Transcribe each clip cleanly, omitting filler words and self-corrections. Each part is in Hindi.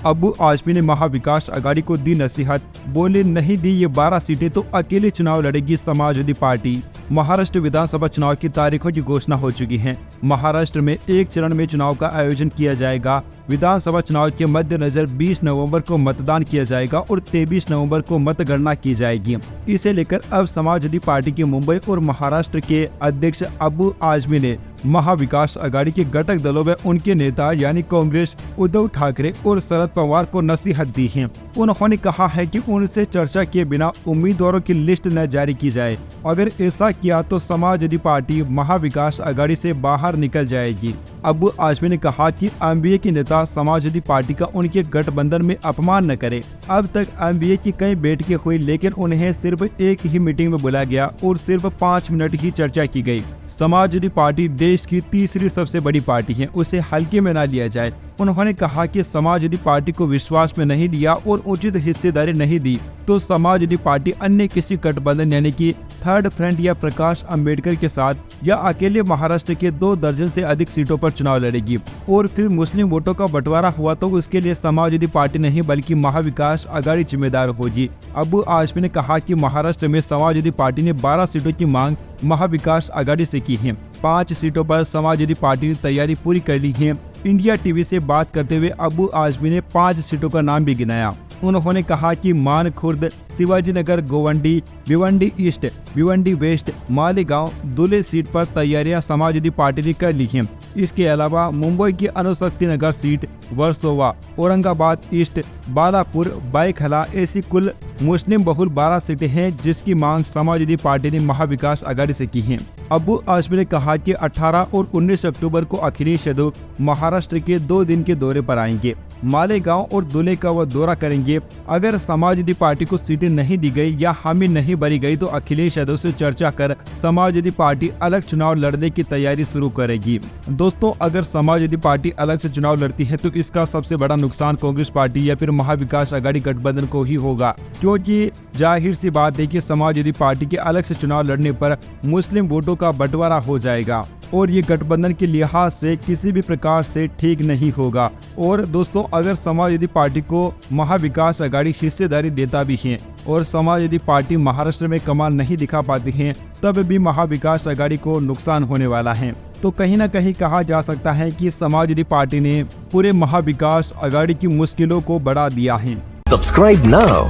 अबू आजमी ने महाविकास आघाड़ी को दी नसीहत, बोले नहीं दी ये 12 सीटें तो अकेले चुनाव लड़ेगी समाजवादी पार्टी। महाराष्ट्र विधानसभा चुनाव की तारीखों की घोषणा हो चुकी है। महाराष्ट्र में एक चरण में चुनाव का आयोजन किया जाएगा। विधानसभा चुनाव के मद्देनजर 20 नवंबर को मतदान किया जाएगा और 23 नवंबर को मतगणना की जाएगी। इसे लेकर अब समाजवादी पार्टी के मुंबई और महाराष्ट्र के अध्यक्ष अबू आजमी ने महाविकास आघाड़ी के घटक दलों में उनके नेता यानी कांग्रेस, उद्धव ठाकरे और शरद पवार को नसीहत दी है। उन्होंने कहा है कि उनसे चर्चा किए बिना उम्मीदवारों की लिस्ट न जारी की जाए। अगर ऐसा किया तो समाजवादी पार्टी महाविकास आघाड़ी से बाहर निकल जाएगी। अबू आजमी ने कहा कि एमबीए के नेता समाजवादी पार्टी का उनके गठबंधन में अपमान न करे। अब तक एमबीए की कई बैठकें हुई, लेकिन उन्हें सिर्फ एक ही मीटिंग में बुलाया गया और सिर्फ 5 मिनट ही चर्चा की गई। समाजवादी पार्टी देश की तीसरी सबसे बड़ी पार्टी है, उसे हल्के में न लिया जाए। उन्होंने कहा कि समाजवादी पार्टी को विश्वास में नहीं लिया और उचित हिस्सेदारी नहीं दी तो समाजवादी पार्टी अन्य किसी गठबंधन यानी कि थर्ड फ्रंट या प्रकाश अंबेडकर के साथ या अकेले महाराष्ट्र के 2 दर्जन से अधिक सीटों पर चुनाव लड़ेगी। और फिर मुस्लिम वोटों का बंटवारा हुआ तो उसके लिए समाजवादी पार्टी नहीं बल्कि महाविकास आघाड़ी जिम्मेदार होगी। अबू आजमी ने कहा कि महाराष्ट्र में समाजवादी पार्टी ने 12 सीटों की मांग महाविकास आघाड़ी से की है। 5 सीटों पर समाजवादी पार्टी ने तैयारी पूरी कर ली है। इंडिया टीवी से बात करते हुए अबू आजमी ने 5 सीटों का नाम भी गिनाया। उन्होंने कहा कि Mankhurd, Shivaji Nagar, Govandi, Bhiwandi east, Bhiwandi west, Malegaon, Dhule seat पर तैयारियां समाजवादी पार्टी ने कर ली हैं। इसके अलावा मुंबई की अनुशक्ति नगर सीट, वर्सोवा, औरंगाबाद ईस्ट, बालापुर, बाईखला ऐसी कुल मुस्लिम बहुल 12 सीटें हैं जिसकी मांग समाजवादी पार्टी ने महाविकास आघाड़ी से की है। अबू आजमी ने कहा कि 18 और 19 अक्टूबर को अखिलेश यादव महाराष्ट्र के 2 दिन के दौरे पर आएंगे। मालेगांव और दुले का वह दौरा करेंगे। अगर समाजवादी पार्टी को सीटें नहीं दी गई या हामी नहीं भरी गई तो अखिलेश यादव से चर्चा कर समाजवादी पार्टी अलग चुनाव लड़ने की तैयारी शुरू करेगी। दोस्तों, अगर समाजवादी पार्टी अलग से चुनाव लड़ती है तो इसका सबसे बड़ा नुकसान कांग्रेस पार्टी या फिर महाविकास आघाड़ी गठबंधन को ही होगा, क्योंकि जाहिर सी बात है कि समाजवादी पार्टी के अलग से चुनाव लड़ने पर मुस्लिम वोटों का बंटवारा हो जाएगा और ये गठबंधन के लिहाज से किसी भी प्रकार से ठीक नहीं होगा। और दोस्तों, अगर समाजवादी पार्टी को महाविकास आघाड़ी हिस्सेदारी देता भी है और समाजवादी पार्टी महाराष्ट्र में कमाल नहीं दिखा पाती है तब भी महाविकास आघाड़ी को नुकसान होने वाला है। तो कहीं ना कहीं कहा जा सकता है कि समाजवादी पार्टी ने पूरे महाविकास आघाड़ी की मुश्किलों को बढ़ा दिया है। Subscribe now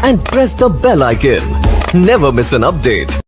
and press the bell icon. Never miss an update.